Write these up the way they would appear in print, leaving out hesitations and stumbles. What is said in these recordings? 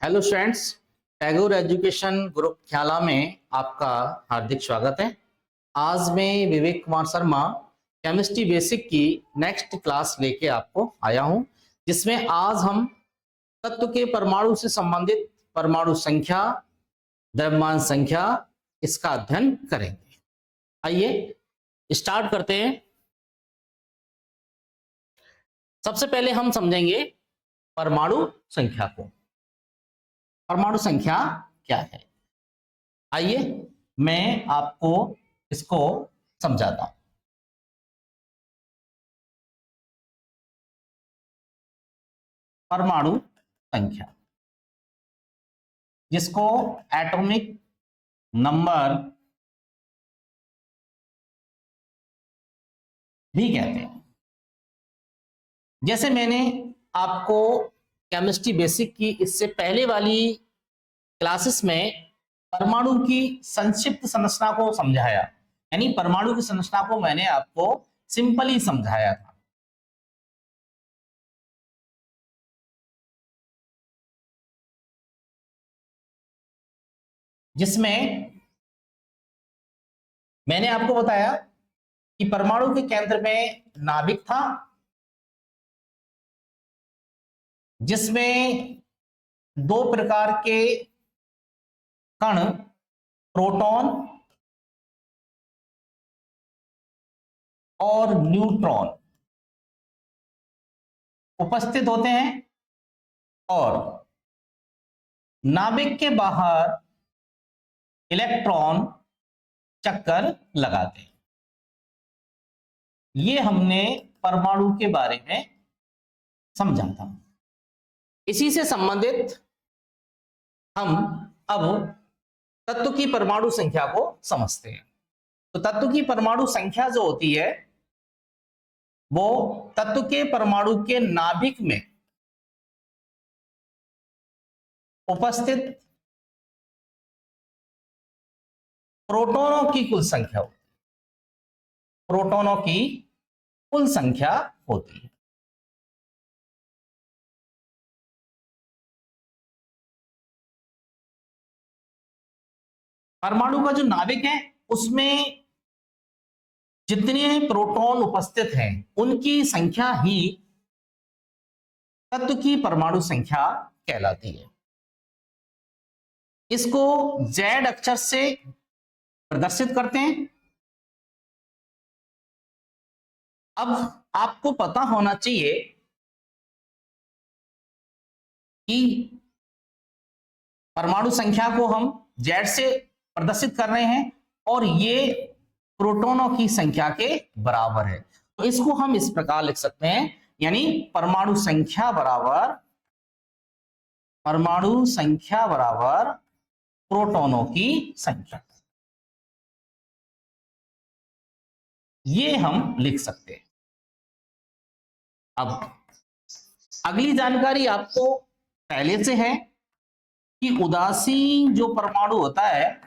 Hello students, Tagore education group Khyala में आपका हार्दिक स्वागत है। आज मैं विवेक कुमार शर्मा केमिस्ट्री बेसिक की नेक्स्ट क्लास लेके आपको आया हूं, जिसमें आज हम तत्व के परमाणु से संबंधित परमाणु संख्या, द्रव्यमान संख्या इसका अध्ययन करेंगे। आइए स्टार्ट करते हैं। सबसे पहले हम समझेंगे परमाणु संख्या को। परमाणु संख्या क्या है? आइए मैं आपको इसको समझाता हूं। परमाणु संख्या, जिसको एटॉमिक नंबर भी कहते हैं। जैसे मैंने आपको केमिस्ट्री बेसिक की इससे पहले वाली क्लासेस में परमाणु की संक्षिप्त संरचना को समझाया, यानी परमाणु की संरचना को मैंने आपको सिंपली समझाया था। जिसमें मैंने आपको बताया कि परमाणु के केंद्र में नाभिक था, जिसमें दो प्रकार के कण, प्रोटॉन और न्यूट्रॉन उपस्थित होते हैं और नाभिक के बाहर इलेक्ट्रॉन चक्कर लगाते हैं। ये हमने परमाणु के बारे में समझा था। इसी से संबंधित हम अब तत्व की परमाणु संख्या को समझते हैं। तो तत्व की परमाणु संख्या जो होती है वो तत्व के परमाणु के नाभिक में उपस्थित प्रोटॉनों की कुल संख्या होती है। प्रोटॉनों की कुल संख्या होती है। परमाणु का जो नाभिक है उसमें जितने प्रोटॉन उपस्थित हैं उनकी संख्या ही तत्व की परमाणु संख्या कहलाती है। इसको Z अक्षर से प्रदर्शित करते हैं। अब आपको पता होना चाहिए कि परमाणु संख्या को हम Z से प्रदर्शित कर रहे हैं और ये प्रोटॉनों की संख्या के बराबर है। तो इसको हम इस प्रकार लिख सकते हैं, यानी परमाणु संख्या बराबर प्रोटॉनों की संख्या। ये हम लिख सकते हैं। अब अगली जानकारी आपको पहले से है कि उदासीन जो परमाणु होता है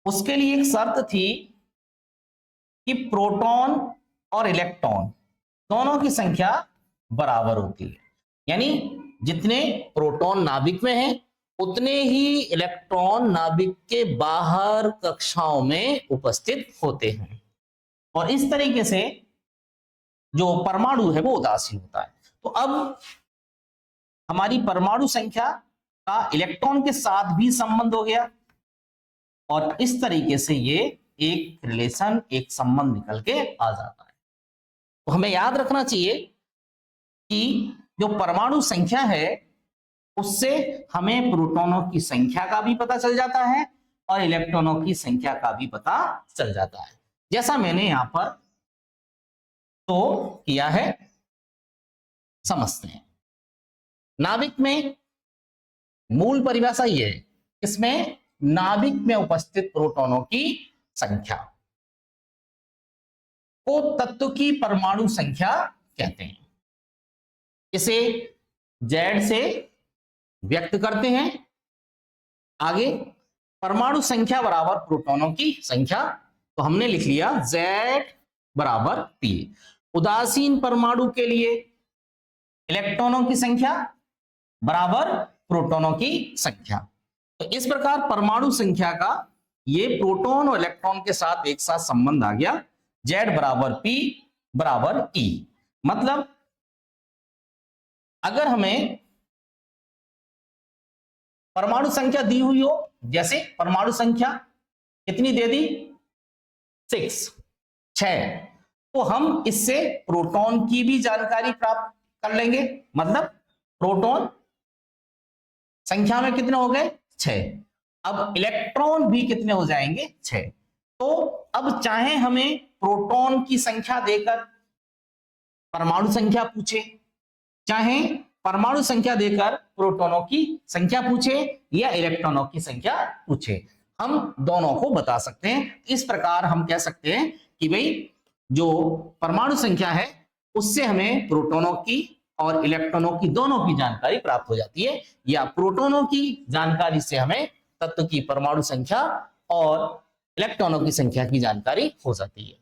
उसके लिए एक शर्त थी कि प्रोटॉन और इलेक्ट्रॉन दोनों की संख्या बराबर होती है। यानी जितने प्रोटॉन नाभिक में हैं उतने ही इलेक्ट्रॉन नाभिक के बाहर कक्षाओं में उपस्थित होते हैं और इस तरीके से जो परमाणु है वो उदासीन होता है। तो अब हमारी परमाणु संख्या का इलेक्ट्रॉन के साथ भी संबंध हो गया और इस तरीके से ये एक रिलेशन, एक संबंध निकल के आ जाता है। तो हमें याद रखना चाहिए कि जो परमाणु संख्या है उससे हमें प्रोटॉनों की संख्या का भी पता चल जाता है और इलेक्ट्रॉनों की संख्या का भी पता चल जाता है, जैसा मैंने यहां पर तो किया है। समझते हैं। नाभिक में मूल परिभाषा ये है, इसमें नाभिक में उपस्थित प्रोटॉनों की संख्या को तत्व की परमाणु संख्या कहते हैं। इसे Z से व्यक्त करते हैं। आगे परमाणु संख्या बराबर प्रोटॉनों की संख्या, तो हमने लिख लिया Z बराबर P। उदासीन परमाणु के लिए इलेक्ट्रॉनों की संख्या बराबर प्रोटॉनों की संख्या। तो इस प्रकार परमाणु संख्या का ये प्रोटॉन और इलेक्ट्रॉन के साथ एक साथ संबंध आ गया, Z बराबर P बराबर E। मतलब अगर हमें परमाणु संख्या दी हुई हो, जैसे परमाणु संख्या कितनी दे दी, 6, तो हम इससे प्रोटॉन की भी जानकारी प्राप्त कर लेंगे। मतलब प्रोटॉन संख्या में कितने हो गए, 6। अब इलेक्ट्रॉन भी कितने हो जाएंगे, 6। तो अब चाहे हमें प्रोटॉन की संख्या देकर परमाणु संख्या पूछे, चाहे परमाणु संख्या देकर प्रोटॉनों की संख्या पूछे या इलेक्ट्रॉनों की संख्या पूछे, हम दोनों को बता सकते हैं। इस प्रकार हम कह सकते हैं कि भाई जो परमाणु संख्या है उससे हमें प्रोटॉनों की और इलेक्ट्रॉनों की दोनों की जानकारी प्राप्त हो जाती है, या प्रोटॉनों की जानकारी से हमें तत्व की परमाणु संख्या और इलेक्ट्रॉनों की संख्या की जानकारी हो जाती है।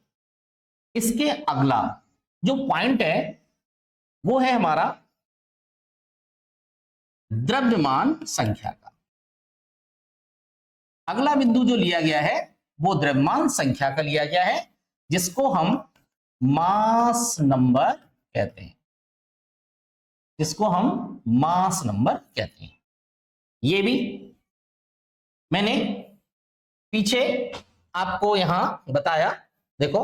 इसके अगला जो पॉइंट है वो है हमारा द्रव्यमान संख्या का। अगला बिंदु जो लिया गया है वो द्रव्यमान संख्या का लिया गया है, जिसको हम मास नंबर कहते हैं, जिसको हम मास नंबर कहते हैं। ये भी मैंने पीछे आपको यहां बताया। देखो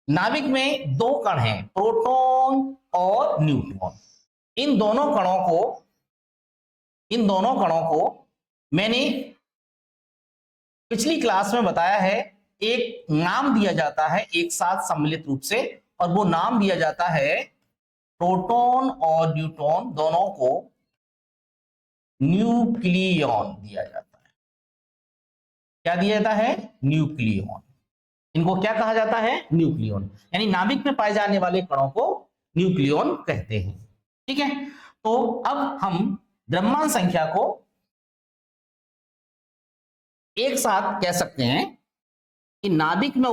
नाभिक में दो कण हैं, प्रोटॉन और न्यूट्रॉन। इन दोनों कणों को मैंने पिछली क्लास में बताया है, एक नाम दिया जाता है एक साथ सम्मिलित रूप से, और वो नाम दिया जाता है प्रोटॉन और न्यूट्रॉन दोनों को न्यूक्लियॉन दिया जाता है। क्या दिया जाता है, न्यूक्लियॉन। इनको क्या कहा जाता है, न्यूक्लियॉन। यानी नाभिक में पाए जाने वाले कणों को न्यूक्लियॉन कहते हैं। ठीक है, तो अब हम द्रव्यमान संख्या को एक साथ कह सकते हैं कि नाभिक में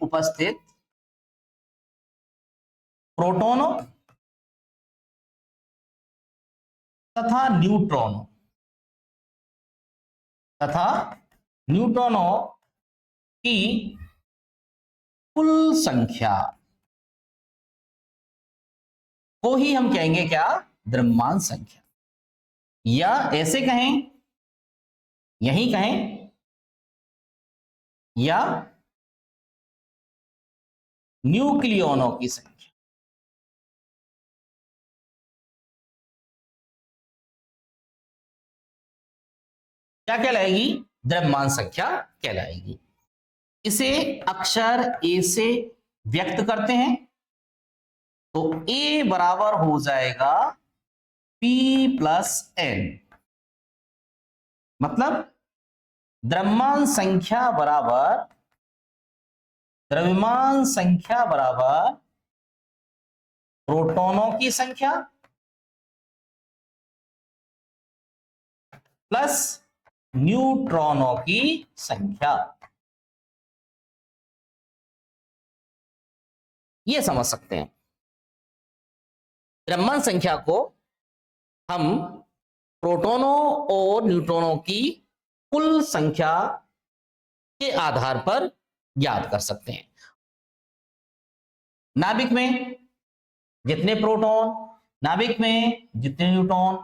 उपस्थित प्रोटॉनों तथा न्यूट्रॉनों की कुल संख्या को ही हम कहेंगे क्या, द्रव्यमान संख्या। या ऐसे कहें, यही कहें, या न्यूक्लियॉनों की संख्या। क्या कहलाएगी, द्रव्यमान संख्या कहलाएगी। इसे अक्षर ए से व्यक्त करते हैं, तो ए बराबर हो जाएगा P प्लस N। मतलब द्रव्यमान संख्या बराबर प्रोटॉनों की संख्या प्लस न्यूट्रॉनों की संख्या। ये समझ सकते हैं। द्रव्यमान संख्या को हम प्रोटॉनों और न्यूट्रॉनों की कुल संख्या के आधार पर ज्ञात कर सकते हैं। नाभिक में जितने प्रोटॉन, नाभिक में जितने न्यूट्रॉन,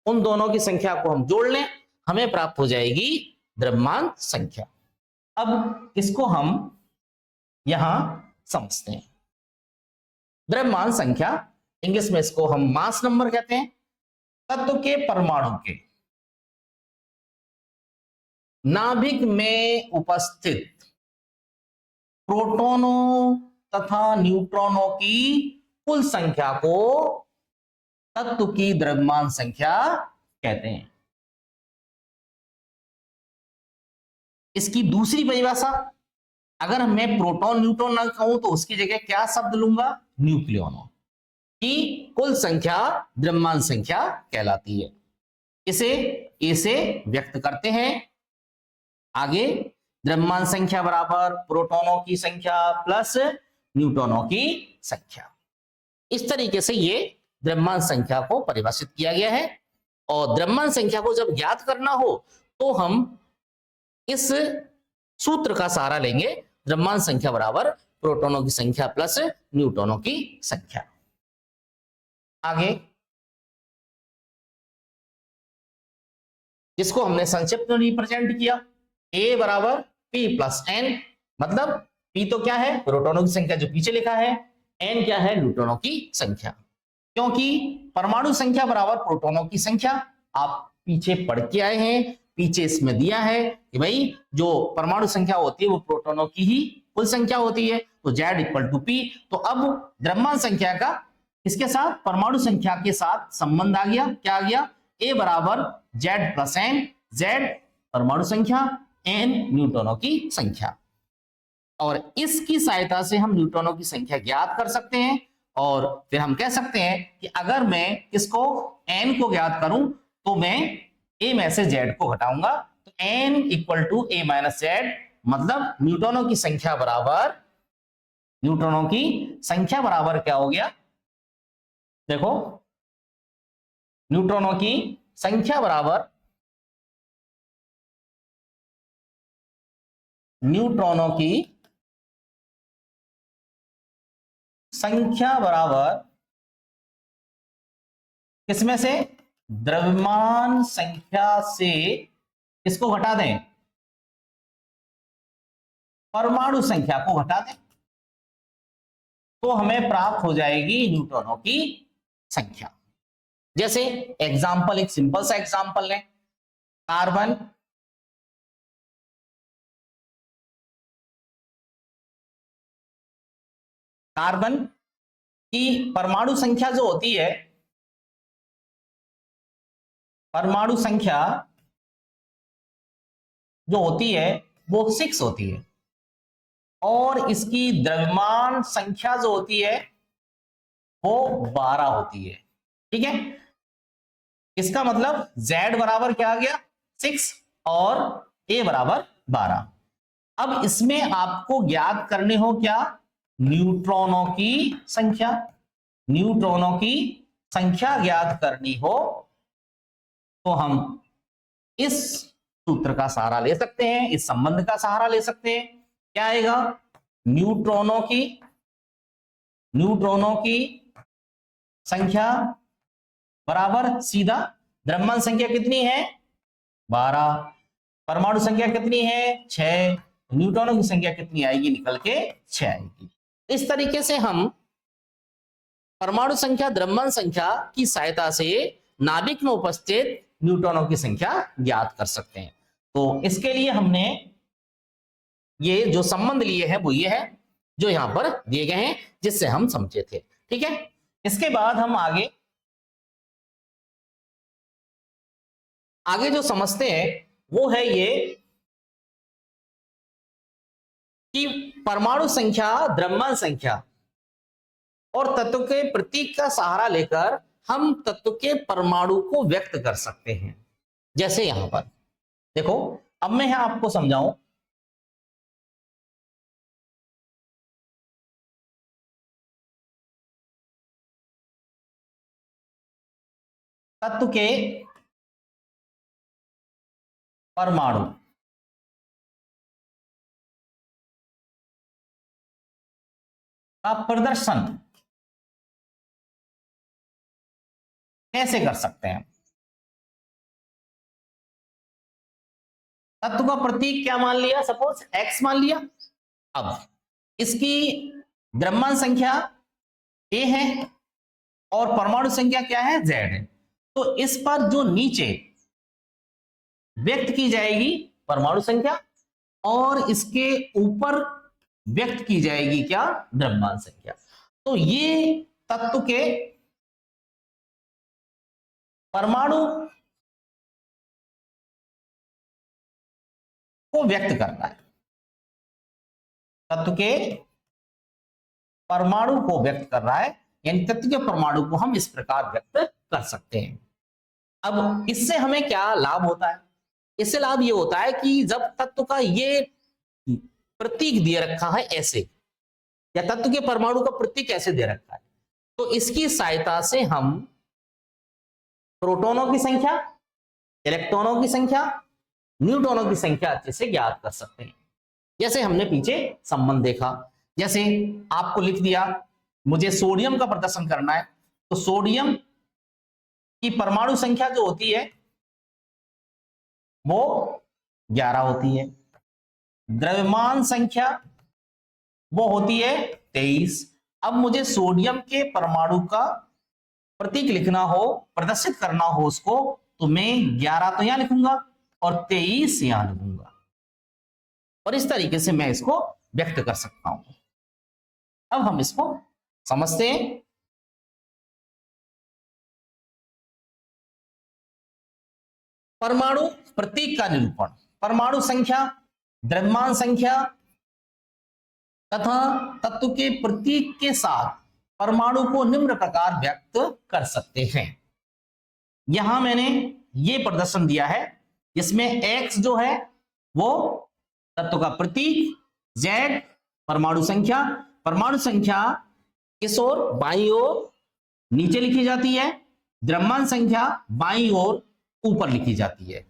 उन दोनों की संख्या को हम जोड़ लें, हमें प्राप्त हो जाएगी द्रव्यमान संख्या। अब इसको हम यहां समझते हैं। द्रव्यमान संख्या, इंग्लिश में इसको हम मास नंबर कहते हैं। तत्व के परमाणु के नाभिक में उपस्थित प्रोटॉनों तथा न्यूट्रॉनों की कुल संख्या को तत्व की द्रव्यमान संख्या कहते हैं। इसकी दूसरी परिभाषा, अगर मैं प्रोटॉन न्यूट्रॉन ना कहूं तो उसकी जगह क्या शब्द लूंगा, न्यूक्लियॉनों की कुल संख्या द्रव्यमान संख्या कहलाती है। इसे ए से व्यक्त करते हैं। आगे द्रव्यमान संख्या बराबर प्रोटॉनों की संख्या प्लस न्यूट्रॉनों की संख्या। इस तरीके से ये द्रव्यमान संख्या को परिभाषित किया गया है। और द्रव्यमान संख्या को जब ज्ञात करना हो तो हम इस सूत्र का सहारा लेंगे, द्रव्यमान संख्या बराबर प्रोटॉनों की संख्या प्लस न्यूट्रॉनों की संख्या। आगे जिसको हमने संक्षिप्त में रिप्रेजेंट किया, A बराबर P प्लस N, मतलब P तो क्या है, प्रोटॉनों की संख्या जो पीछे लिखा है, N क्या है, न्यूट्रॉनों की संख्या। क्योंकि परमाणु संख्या बराबर प्रोटॉनों की संख्या आप पीछे पढ़ के आए हैं, पीछे इसमें दिया है कि भाई जो परमाणु संख्या होती है वो प्रोटॉनों की ही कुल संख्या होती है, तो Z इक्वल टू P। तो अब द्रव्यमान संख्या का इसके साथ परमाणु संख्या के साथ संबंध आ गया, क्या आ गया, A बराबर Z प्लस N, Z परमाणु संख्या, N न्यूट्रॉनों की संख्या। और इसकी सहायता से हम न्यूट्रॉनों की संख्या ज्ञात कर सकते हैं। और फिर हम कह सकते हैं कि अगर मैं इसको N को ज्ञात करूं तो मैं A में से Z को घटाऊंगा, तो N equal to A minus Z, मतलब न्यूट्रॉनों की संख्या बराबर, न्यूट्रॉनों की संख्या बराबर क्या हो गया, देखो न्यूट्रॉनों की संख्या बराबर, न्यूट्रॉनों की संख्या बराबर किसमें से, द्रव्यमान संख्या से इसको घटा दें, परमाणु संख्या को घटा दें, तो हमें प्राप्त हो जाएगी न्यूट्रॉनों की संख्या। जैसे एग्जाम्पल, एक सिंपल सा एग्जाम्पल लें, कार्बन कार्बन की परमाणु संख्या जो होती है, परमाणु संख्या जो होती है वो 6 होती है, और इसकी द्रव्यमान संख्या जो होती है वो 12 होती है। ठीक है, इसका मतलब Z बराबर क्या आ गया, 6 और A बराबर 12। अब इसमें आपको ज्ञात करने हो क्या, न्यूट्रॉनों की संख्या। न्यूट्रॉनों की संख्या ज्ञात करनी हो तो हम इस सूत्र का सहारा ले सकते हैं, इस संबंध का सहारा ले सकते हैं। क्या आएगा, न्यूट्रॉनों की संख्या बराबर सीधा द्रव्यमान संख्या कितनी है, 12, परमाणु संख्या कितनी है, 6, न्यूट्रॉनों की संख्या कितनी आएगी, निकल के 6 आएगी। इस तरीके से हम परमाणु संख्या, द्रव्यमान संख्या की सहायता से नाभिक में उपस्थित न्यूट्रॉनों की संख्या ज्ञात कर सकते हैं। तो इसके लिए हमने ये जो संबंध लिए हैं वो ये है जो यहां पर दिए गए हैं, जिससे हम समझे थे। ठीक है, इसके बाद हम आगे जो समझते हैं वो है ये कि परमाणु संख्या, द्रव्यमान संख्या और तत्व के प्रतीक का सहारा लेकर हम तत्व के परमाणु को व्यक्त कर सकते हैं। जैसे यहां पर देखो, अब मैं यहां आपको समझाऊं, तत्व के परमाणु का प्रदर्शन कैसे कर सकते हैं। तत्व का प्रतीक क्या मान लिया, सपोज X मान लिया। अब इसकी द्रव्यमान संख्या A है और परमाणु संख्या क्या है, Z है। तो इस पर जो नीचे व्यक्त की जाएगी परमाणु संख्या, और इसके ऊपर व्यक्त की जाएगी क्या, द्रव्यमान संख्या। तो ये तत्व के परमाणु को व्यक्त करता है, तत्व के परमाणु को व्यक्त कर रहा है, यानी तत्व के परमाणु को हम इस प्रकार व्यक्त कर सकते हैं। अब इससे हमें क्या लाभ होता है, इससे लाभ ये होता है कि जब तत्व का ये प्रतीक दे रखा है ऐसे, या तत्व के परमाणु का प्रतीक ऐसे दे रखा है, तो इसकी सहायता से हम प्रोटॉनों की संख्या, इलेक्ट्रॉनों की संख्या, न्यूट्रॉनों की संख्या अच्छे से ज्ञात कर सकते हैं। जैसे हमने पीछे संबंध देखा, जैसे आपको लिख दिया मुझे सोडियम का प्रदर्शन करना है, तो सोडियम की परमाणु संख्या जो होती है वो 11 होती है, द्रव्यमान संख्या वो होती है 23। अब मुझे सोडियम के परमाणु का प्रतीक लिखना हो, प्रदर्शित करना हो उसको, तो मैं 11 तो यहां लिखूंगा और 23 यहां लिखूंगा, और इस तरीके से मैं इसको व्यक्त कर सकता हूं। अब हम इसको समझते हैं। परमाणु प्रतीक का निरूपण, परमाणु संख्या, द्रव्यमान संख्या तथा तत्व के प्रतीक के साथ परमाणु को निम्न प्रकार व्यक्त कर सकते हैं। यहां मैंने ये प्रदर्शन दिया है जिसमें x जो है वो तत्व का प्रतीक, z परमाणु संख्या किस ओर, बाईं ओर नीचे लिखी जाती है, द्रव्यमान संख्या बाईं ओर ऊपर लिखी जाती है।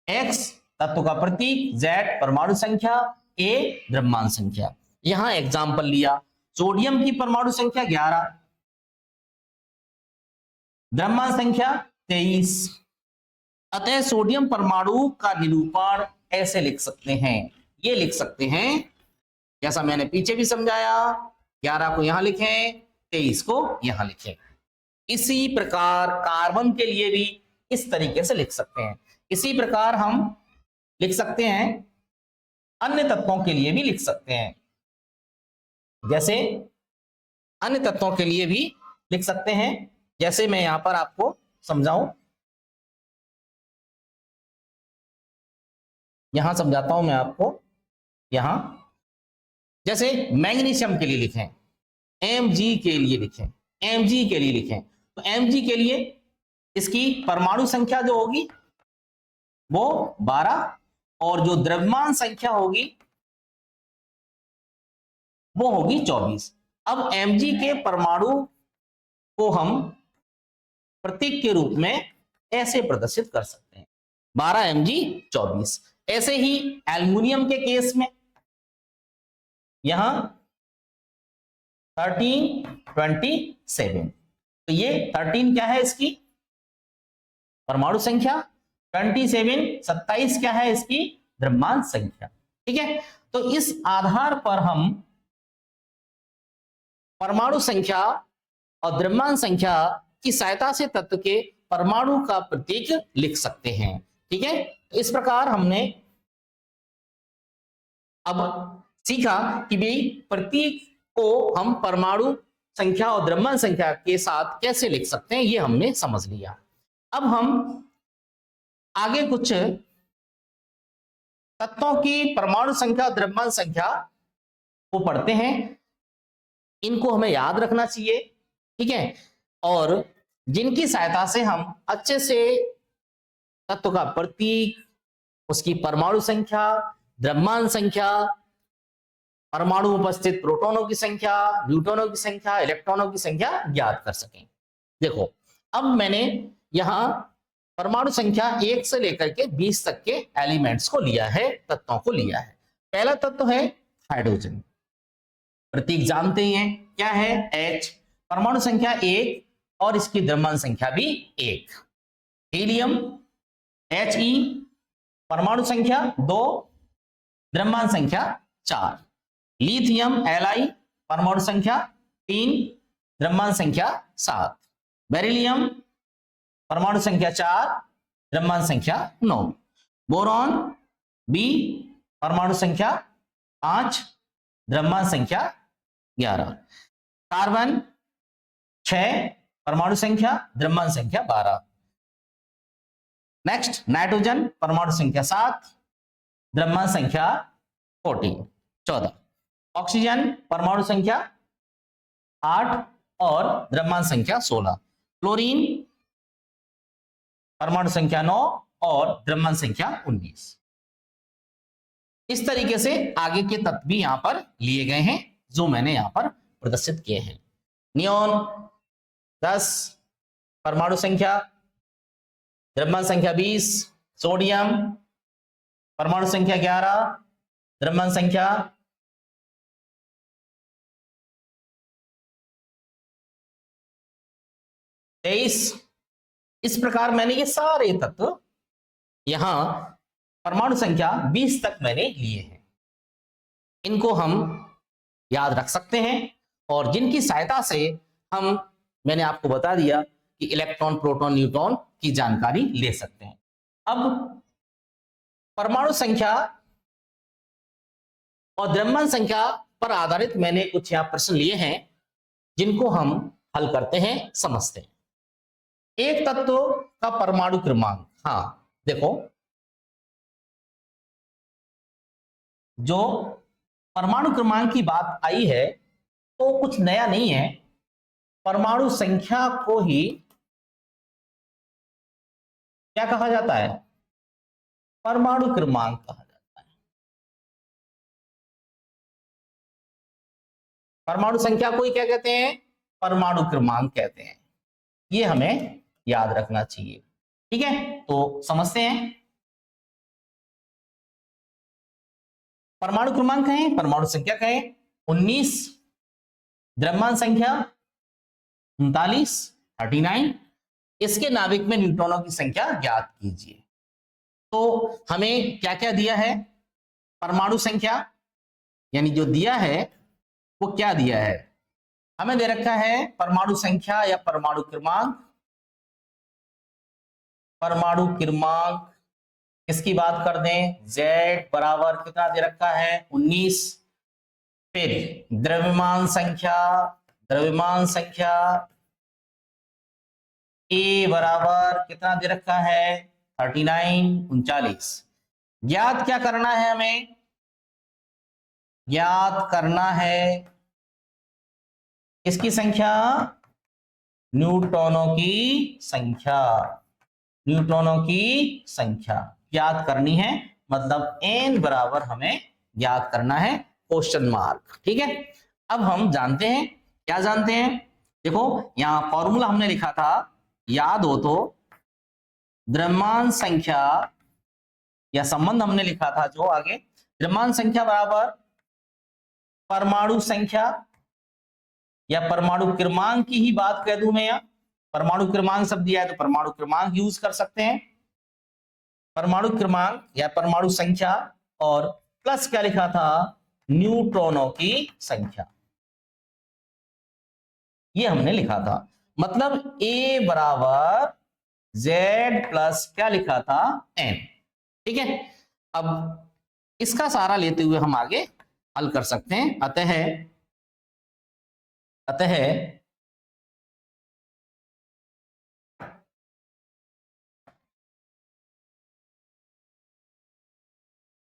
x तत्व का प्रतीक, z परमाणु संख्या, a द्रव्यमान संख्या। यहां एग्जाम्पल लिया, सोडियम की परमाणु संख्या 11, द्रव्यमान संख्या 23, अतः सोडियम परमाणु का निरूपण ऐसे लिख सकते हैं, ये लिख सकते हैं जैसा मैंने पीछे भी समझाया, 11 को यहां लिखें, 23 को यहां लिखें। इसी प्रकार कार्बन के लिए भी इस तरीके से लिख सकते हैं। इसी प्रकार हम लिख सकते हैं, अन्य तत्वों के लिए भी लिख सकते हैं, जैसे अन्य तत्वों के लिए भी लिख सकते हैं, जैसे मैं यहां पर आपको समझाऊं, यहां समझाता हूं मैं आपको। यहां जैसे मैग्नीशियम के लिए लिखें, Mg के लिए लिखें, Mg के लिए लिखें, तो Mg के लिए इसकी परमाणु संख्या जो होगी वो 12 और जो द्रव्यमान संख्या होगी वो होगी 24। अब Mg के परमाणु को हम प्रतीक के रूप में ऐसे प्रदर्शित कर सकते हैं, 12 Mg 24। ऐसे ही एल्युमिनियम के केस में यहां 1327, तो ये 13 क्या है इसकी परमाणु संख्या, 27 27 क्या है इसकी द्रव्यमान संख्या। ठीक है, तो इस आधार पर हम परमाणु संख्या और द्रव्यमान संख्या की सहायता से तत्व के परमाणु का प्रतीक लिख सकते हैं। ठीक है, तो इस प्रकार हमने अब सीखा कि भाई प्रतीक को हम परमाणु संख्या और द्रव्यमान संख्या के साथ कैसे लिख सकते हैं, ये हमने समझ लिया। अब हम आगे कुछ तत्वों की परमाणु संख्या और द्रव्यमान संख्या को पढ़ते हैं। इनको हमें याद रखना चाहिए, ठीक है, और जिनकी सहायता से हम अच्छे से तत्व का प्रतीक, उसकी परमाणु संख्या, द्रव्यमान संख्या, परमाणु में उपस्थित प्रोटॉनों की संख्या, न्यूट्रॉनों की संख्या, इलेक्ट्रॉनों की संख्या ज्ञात कर सकें। देखो, अब मैंने यहां परमाणु संख्या 1 से लेकर के 20 तक के एलिमेंट्स को लिया है, तत्वों को लिया है। पहला तत्व है हाइड्रोजन, प्रतीक जानते ही हैं क्या है, H, परमाणु संख्या 1 और इसकी द्रव्यमान संख्या भी 1। हीलियम He, परमाणु संख्या 2, द्रव्यमान संख्या 4। लिथियम Li, परमाणु संख्या 3, द्रव्यमान संख्या 7। बेरिलियम परमाणु संख्या 4, द्रव्यमान संख्या 9। बोरॉन B, परमाणु संख्या 5, द्रव्यमान संख्या 11। कार्बन 6, परमाणु संख्या, द्रव्यमान संख्या 12। नेक्स्ट नाइट्रोजन, परमाणु संख्या 7, द्रव्यमान संख्या 14। ऑक्सीजन परमाणु संख्या 8 और द्रव्यमान संख्या 16। क्लोरीन परमाणु संख्या 9 और द्रव्यमान संख्या 19। इस तरीके से आगे के तत्व भी यहां पर लिए गए हैं जो मैंने यहां पर प्रदर्शित किए हैं। नियोन 10, परमाणु संख्या, द्रव्यमान संख्या 20, सोडियम परमाणु संख्या 11, द्रव्यमान संख्या 23। इस प्रकार मैंने ये सारे तत्व यहां परमाणु संख्या 20 तक मैंने लिए हैं। इनको हम याद रख सकते हैं और जिनकी सहायता से मैंने आपको बता दिया कि इलेक्ट्रॉन, प्रोटॉन, न्यूट्रॉन की जानकारी ले सकते हैं। अब परमाणु संख्या और द्रव्यमान संख्या पर आधारित मैंने कुछ यहां प्रश्न लिए हैं जिनको हम हल करते हैं, समझते हैं। एक तत्व का परमाणु क्रमांक, हाँ देखो, जो परमाणु क्रमांक की बात आई है तो कुछ नया नहीं है। परमाणु संख्या को ही क्या कहा जाता है? परमाणु क्रमांक कहा जाता है। परमाणु संख्या को ही क्या कहते हैं? परमाणु क्रमांक कहते हैं। ये हमें याद रखना चाहिए। ठीक है, तो समझते हैं। परमाणु क्रमांक कहें, परमाणु संख्या कहें 19, द्रव्यमान संख्या 39, 39। इसके नाभिक में न्यूट्रॉनों की संख्या ज्ञात कीजिए। तो हमें क्या क्या दिया है? परमाणु संख्या यानी जो दिया है वो क्या दिया है? हमें दे रखा है परमाणु संख्या या परमाणु क्रमांक। परमाणु क्रमांक किसकी बात कर दें? Z बराबर कितना दे रखा है? 19। फिर द्रव्यमान संख्या, द्रव्यमान संख्या A बराबर कितना दे रखा है? 39, 39। ज्ञात क्या करना है हमें? ज्ञात करना है किसकी संख्या? न्यूट्रॉनों की संख्या। न्यूट्रॉनों की संख्या ज्ञात करनी है, मतलब n बराबर हमें ज्ञात करना है, क्वेश्चन मार्क। ठीक है, अब हम जानते हैं, क्या जानते हैं? देखो यहां फॉर्मूला हमने लिखा था, याद हो तो, द्रव्यमान संख्या या संबंध हमने लिखा था जो आगे, द्रव्यमान संख्या बराबर परमाणु संख्या या परमाणु क्रमांक की ही बात कह दूं मैं, या परमाणु क्रमांक शब्द दिया है तो परमाणु क्रमांक यूज कर सकते हैं। परमाणु क्रमांक या परमाणु संख्या और प्लस क्या लिखा था? न्यूट्रॉनों की संख्या। ये हमने लिखा था, मतलब A बराबर Z प्लस क्या लिखा था? N। ठीक है, अब इसका सहारा लेते हुए हम आगे हल कर सकते हैं।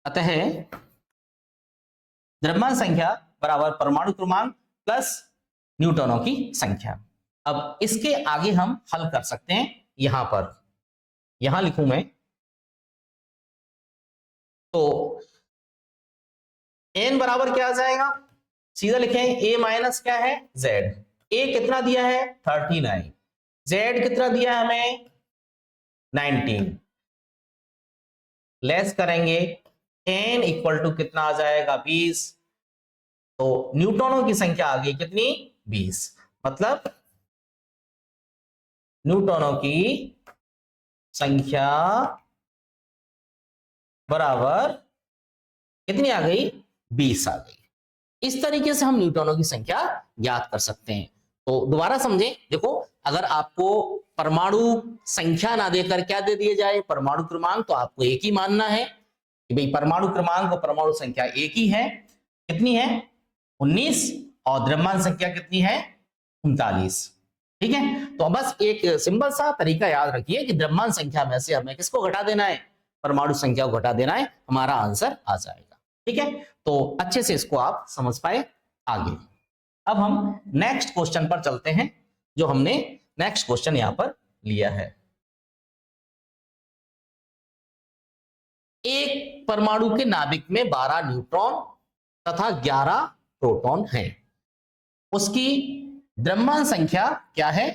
अतः द्रव्यमान संख्या बराबर परमाणु क्रमांक प्लस न्यूट्रॉनों की संख्या। अब इसके आगे हम हल कर सकते हैं। यहां पर, यहां लिखूं मैं तो n बराबर क्या आ जाएगा? सीधा लिखें, a माइनस क्या है? z। a कितना दिया है? 39। z कितना दिया है हमें? 19। लेस करेंगे, n इक्वल टू कितना आ जाएगा? 20। तो न्यूट्रॉनों की संख्या आ गई कितनी? 20। मतलब न्यूट्रॉनों की संख्या बराबर कितनी आ गई? 20 आ गई। इस तरीके से हम न्यूट्रॉनों की संख्या ज्ञात कर सकते हैं। तो दोबारा समझें, देखो अगर आपको परमाणु संख्या ना देकर क्या दे दिया जाए? परमाणु क्रमांक, तो आपको एक ही मानना है कि भाई परमाणु क्रमांक और परमाणु संख्या एक ही है। कितनी है? 19। और द्रव्यमान संख्या कितनी है? 39। ठीक है, तो बस एक सिंपल सा तरीका याद रखिए कि द्रव्यमान संख्या में से हमें किसको घटा देना है? परमाणु संख्या को घटा देना है, हमारा आंसर आ जाएगा। ठीक है, तो अच्छे से इसको आप समझ पाए। आगे अब हम नेक्स्ट क्वेश्चन पर चलते हैं, जो हमने नेक्स्ट क्वेश्चन यहां पर लिया है। एक परमाणु के नाभिक में 12 न्यूट्रॉन तथा 11 प्रोटॉन हैं। उसकी द्रव्यमान संख्या क्या है?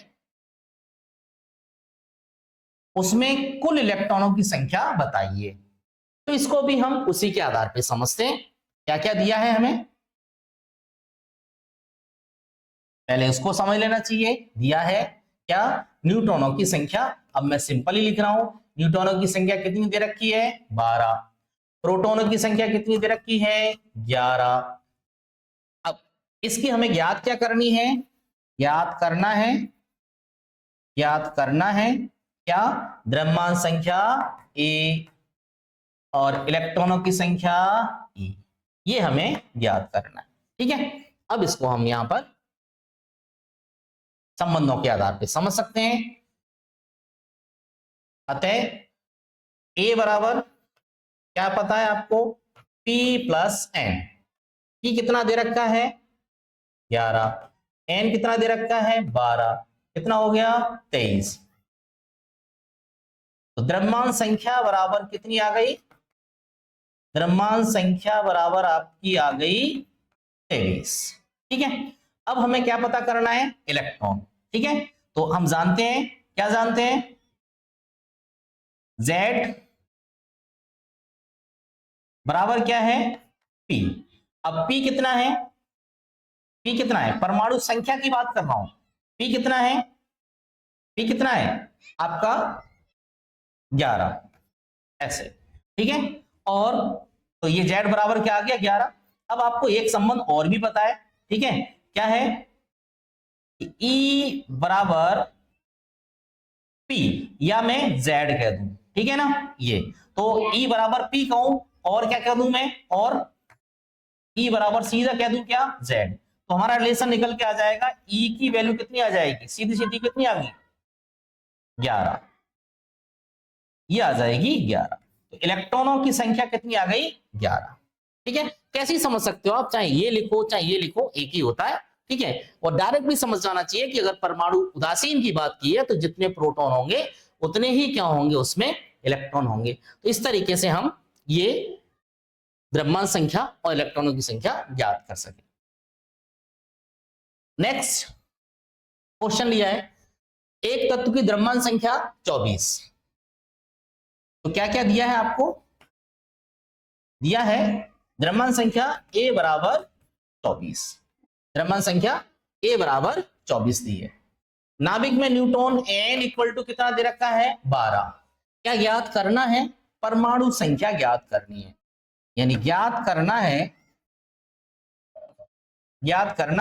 उसमें कुल इलेक्ट्रॉनों की संख्या बताइए। तो इसको भी हम उसी के आधार पर समझते हैं। क्या क्या दिया है हमें, पहले उसको समझ लेना चाहिए। दिया है क्या? न्यूट्रॉनों की संख्या। अब मैं सिंपल ही लिख रहा हूं, न्यूट्रॉनों की संख्या कितनी दे रखी है? 12। प्रोटॉनों की संख्या कितनी दे रखी है? 11। अब इसकी हमें ज्ञात क्या करनी है? ज्ञात करना है क्या? द्रव्यमान संख्या ए और इलेक्ट्रॉनों की संख्या ई, ये हमें ज्ञात करना है। ठीक है, अब इसको हम यहां पर संबंधों के आधार पर समझ सकते हैं। अतः ए बराबर क्या पता है आपको? P plus N. P कितना दे रखा है? 11। N कितना दे रखा है? 12। कितना हो गया? 23। तो द्रव्यमान संख्या बराबर कितनी आ गई? द्रव्यमान संख्या बराबर आपकी आ गई 23। ठीक है, अब हमें क्या पता करना है? इलेक्ट्रॉन। ठीक है, तो हम जानते हैं, क्या जानते हैं? Z बराबर क्या है? P। अब P कितना है? P कितना है? परमाणु संख्या की बात कर रहा हूं। P कितना है? P कितना है आपका? 11। ऐसे, ठीक है। और तो ये Z बराबर क्या आ गया? 11। अब आपको एक संबंध और भी पता है, ठीक है, क्या है? E बराबर P, या मैं Z कह दूं, ठीक है ना। ये तो E बराबर P कहूं, और क्या कह दूं मैं? और E बराबर सीधा कह दूं क्या? Z। तो हमारा रिलेशन निकल के आ जाएगा, E की वैल्यू कितनी आ जाएगी? सीधी सीधी कितनी आ गई? 11। ये आ जाएगी 11। तो इलेक्ट्रॉनों की संख्या कितनी आ गई? 11। ठीक है, कैसे समझ सकते हो आप? चाहे ये लिखो चाहे ये लिखो, एक ही होता है। ठीक है, और डायरेक्ट भी समझ जाना चाहिए कि अगर परमाणु उदासीन की बात की है तो जितने प्रोटॉन होंगे उतने ही क्या होंगे? उसमें इलेक्ट्रॉन होंगे। तो इस तरीके से हम ये द्रव्यमान संख्या और इलेक्ट्रॉनों की संख्या ज्ञात कर सके। नेक्स्ट क्वेश्चन लिया है, एक तत्व की द्रव्यमान संख्या 24। तो क्या क्या दिया है आपको? दिया है द्रव्यमान संख्या ए बराबर 24। द्रव्यमान संख्या ए बराबर 24 दी है। नाभिक में न्यूट्रॉन एन इक्वल टू कितना दे रखा है? 12। क्या ज्ञात करना है? परमाणु संख्या ज्ञात करनी है, यानी ज्ञात करना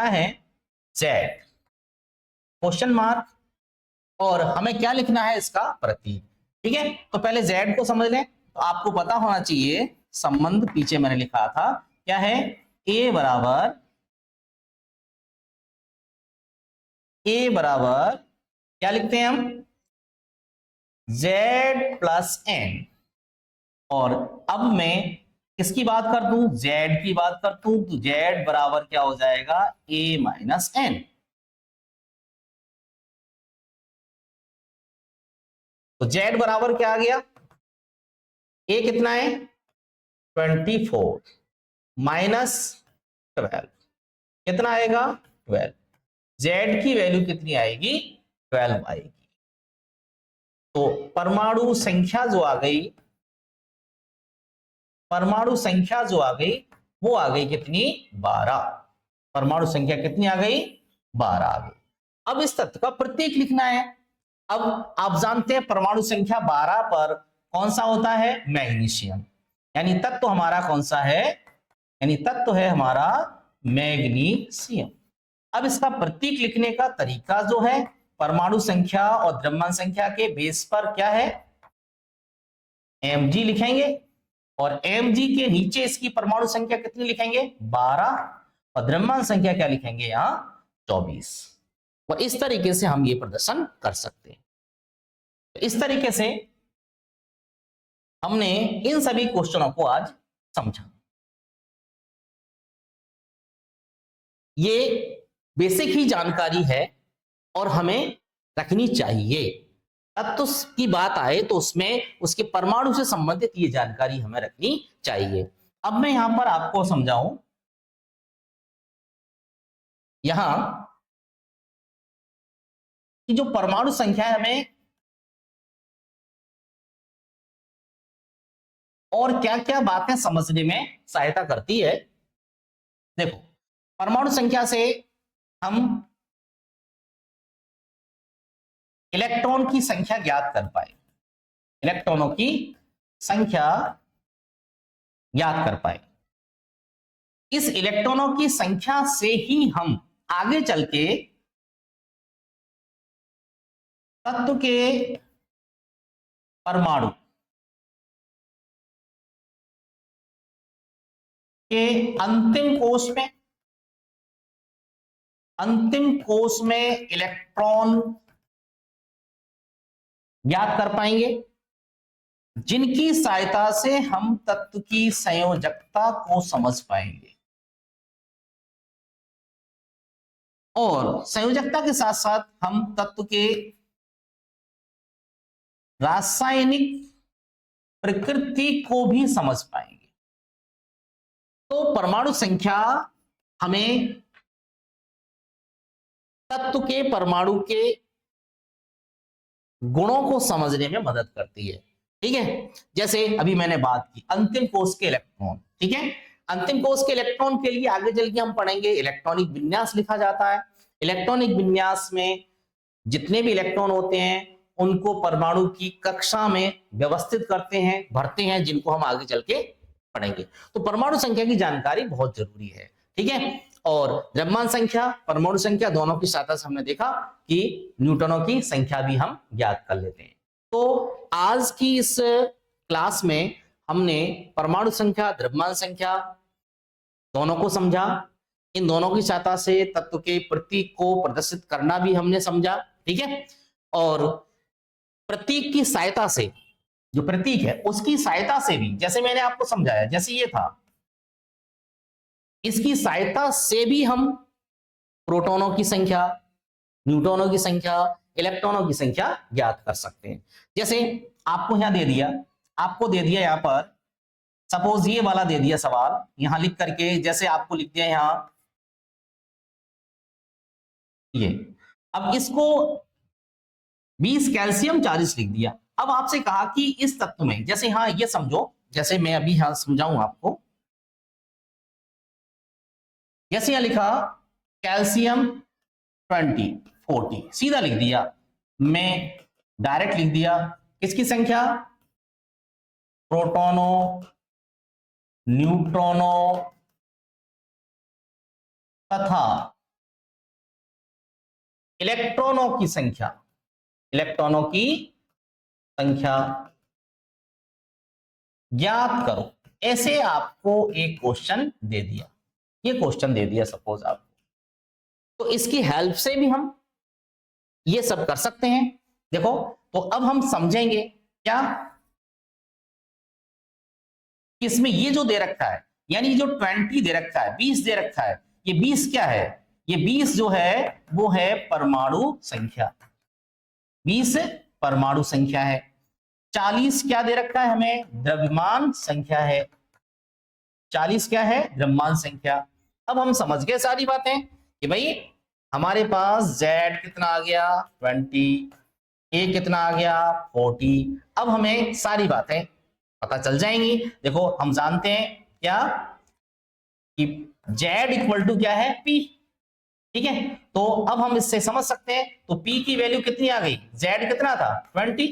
है जेड क्वेश्चन मार्क, और हमें क्या लिखना है? इसका प्रतीक। ठीक है, तो पहले जेड को समझ लें। तो आपको पता होना चाहिए संबंध, पीछे मैंने लिखा था, क्या है? ए बराबर क्या लिखते हैं हम? Z plus N. और अब मैं किसकी बात कर दूं? Z की बात कर दूं, तो Z बराबर क्या हो जाएगा? A minus N. तो Z बराबर क्या आ गया? A कितना है? 24 माइनस 12 कितना आएगा? 12। Z की वैल्यू कितनी आएगी? 12 आएगी। तो परमाणु संख्या जो आ गई, वो आ गई कितनी? 12। परमाणु संख्या कितनी आ गई? 12 आ गई। अब इस तत्व का प्रतीक लिखना है। अब आप जानते हैं परमाणु संख्या 12 पर कौन सा होता है? मैग्नीशियम। यानी तत्व हमारा कौन सा है? यानी तत्व है हमारा मैग्नीशियम। अब इसका प्रतीक लिखने का तरीका जो है, परमाणु संख्या और द्रव्यमान संख्या के बेस पर क्या है? mg लिखेंगे, और mg के नीचे इसकी परमाणु संख्या कितनी लिखेंगे? 12। और द्रव्यमान संख्या क्या लिखेंगे? यहां 24। और इस तरीके से हम ये प्रदर्शन कर सकते हैं। तो इस तरीके से हमने इन सभी क्वेश्चनों को आज समझा। ये बेसिक ही जानकारी है और हमें रखनी चाहिए। तत्व की बात आए तो उसमें उसके परमाणु से संबंधित ये जानकारी हमें रखनी चाहिए। अब मैं यहां पर आपको समझाऊं, यहां कि जो परमाणु संख्या है हमें और क्या क्या बातें समझने में सहायता करती है। देखो, परमाणु संख्या से हम इलेक्ट्रॉन की संख्या ज्ञात कर पाए, इलेक्ट्रॉनों की संख्या ज्ञात कर पाए। इस इलेक्ट्रॉनों की संख्या से ही हम आगे चल के तत्व के परमाणु के अंतिम कोश में इलेक्ट्रॉन ज्ञात कर पाएंगे, जिनकी सहायता से हम तत्व की संयोजकता को समझ पाएंगे। और संयोजकता के साथ साथ हम तत्व के रासायनिक प्रकृति को भी समझ पाएंगे। तो परमाणु संख्या हमें तत्व के परमाणु के गुणों को समझने में मदद करती है। ठीक है, जैसे अभी मैंने बात की अंतिम कोश के इलेक्ट्रॉन, ठीक है, अंतिम कोश के इलेक्ट्रॉन के लिए आगे चल के हम पढ़ेंगे इलेक्ट्रॉनिक विन्यास लिखा जाता है। इलेक्ट्रॉनिक विन्यास में जितने भी इलेक्ट्रॉन होते हैं उनको परमाणु की कक्षा में व्यवस्थित करते हैं, भरते हैं, जिनको हम आगे चल के पढ़ेंगे। तो परमाणु संख्या की जानकारी बहुत जरूरी है। ठीक है, और द्रव्यमान संख्या, परमाणु संख्या दोनों की सहायता से हमने देखा कि न्यूट्रॉनों की संख्या भी हम ज्ञात कर लेते हैं। तो आज की इस क्लास में हमने परमाणु संख्या, द्रव्यमान संख्या दोनों को समझा। इन दोनों की सहायता से तत्व के प्रतीक को प्रदर्शित करना भी हमने समझा। ठीक है, और प्रतीक की सहायता से, जो प्रतीक है उसकी सहायता से भी, जैसे मैंने आपको समझाया, जैसे ये था, इसकी सहायता से भी हम प्रोटॉनों की संख्या, न्यूट्रॉनों की संख्या, इलेक्ट्रॉनों की संख्या ज्ञात कर सकते हैं। जैसे आपको यहां दे दिया, आपको दे दिया यहां पर, सपोज ये वाला दे दिया सवाल यहां लिख करके, जैसे आपको लिख दिया यहां ये, अब इसको 20 कैल्शियम 40 लिख दिया। अब आपसे कहा कि इस तत्व में, जैसे यहां ये समझो, जैसे मैं अभी यहां समझाऊं आपको, जैसे यहां लिखा कैल्शियम 20 40, सीधा लिख दिया, मैं डायरेक्ट लिख दिया किसकी संख्या, प्रोटॉनों, न्यूट्रॉनों तथा इलेक्ट्रॉनों की संख्या, इलेक्ट्रॉनों की संख्या ज्ञात करो। ऐसे आपको एक क्वेश्चन दे दिया, ये क्वेश्चन दे दिया सपोज आपको, तो इसकी हेल्प से भी हम ये सब कर सकते हैं। देखो, तो अब हम समझेंगे क्या, इसमें ये जो दे रखा है, यानी जो 20 दे रखा है, 20 दे रखा है, ये 20 क्या है, ये 20 जो है वो है परमाणु संख्या, 20 परमाणु संख्या है। 40 क्या दे रखा है हमें, द्रव्यमान संख्या है, 40 क्या है, द्रव्यमान संख्या। अब हम समझ गए सारी बातें कि भाई हमारे पास Z कितना आ गया 20, A कितना आ गया 40। अब हमें सारी बातें पता चल जाएंगी। देखो, हम जानते हैं क्या कि Z इक्वल टू क्या है, P। ठीक है, तो अब हम इससे समझ सकते हैं, तो P की वैल्यू कितनी आ गई, Z कितना था 20,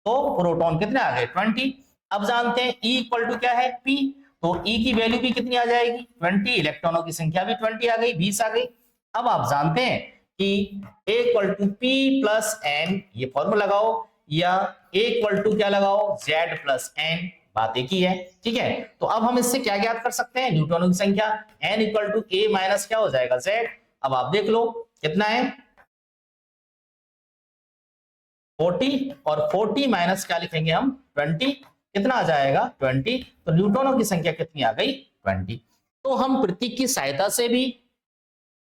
तो प्रोटॉन कितने आ गए 20। अब जानते हैं E इक्वल टू क्या है, P, तो E की वैल्यू भी कितनी आ जाएगी 20, इलेक्ट्रॉनों की संख्या भी 20 आ गई, 20 आ गई। अब आप जानते हैं कि A equal to P plus N, ये फॉर्मूला लगाओ, या A इक्वल टू क्या लगाओ, Z प्लस N, बात एक ही है। ठीक है, तो अब हम इससे क्या ज्ञात कर सकते हैं, न्यूट्रॉनों की संख्या, N equal to A minus क्या हो जाएगा Z। अब आप देख लो कितना है 40, और 40 माइनस क्या लिखेंगे हम 20, कितना आ जाएगा 20, तो न्यूट्रॉनों की संख्या कितनी आ गई 20। तो हम प्रतीक की सहायता से भी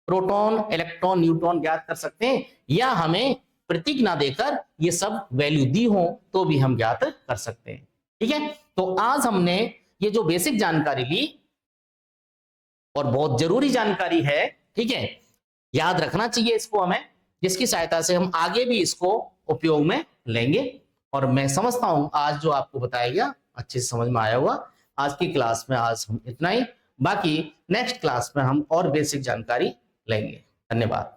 प्रोटॉन, इलेक्ट्रॉन, न्यूट्रॉन ज्ञात कर सकते हैं, या हमें प्रतीक ना देकर ये सब वैल्यू दी हो तो भी हम ज्ञात कर सकते हैं। ठीक है, तो आज हमने ये जो बेसिक जानकारी ली और बहुत जरूरी जानकारी है, ठीक है, याद रखना चाहिए इसको हमें, जिसकी सहायता से हम आगे भी इसको उपयोग में लेंगे। और मैं समझता हूं आज जो आपको बताया गया अच्छे से समझ में आया हुआ। आज की क्लास में आज हम इतना ही, बाकी नेक्स्ट क्लास में हम और बेसिक जानकारी लेंगे। धन्यवाद।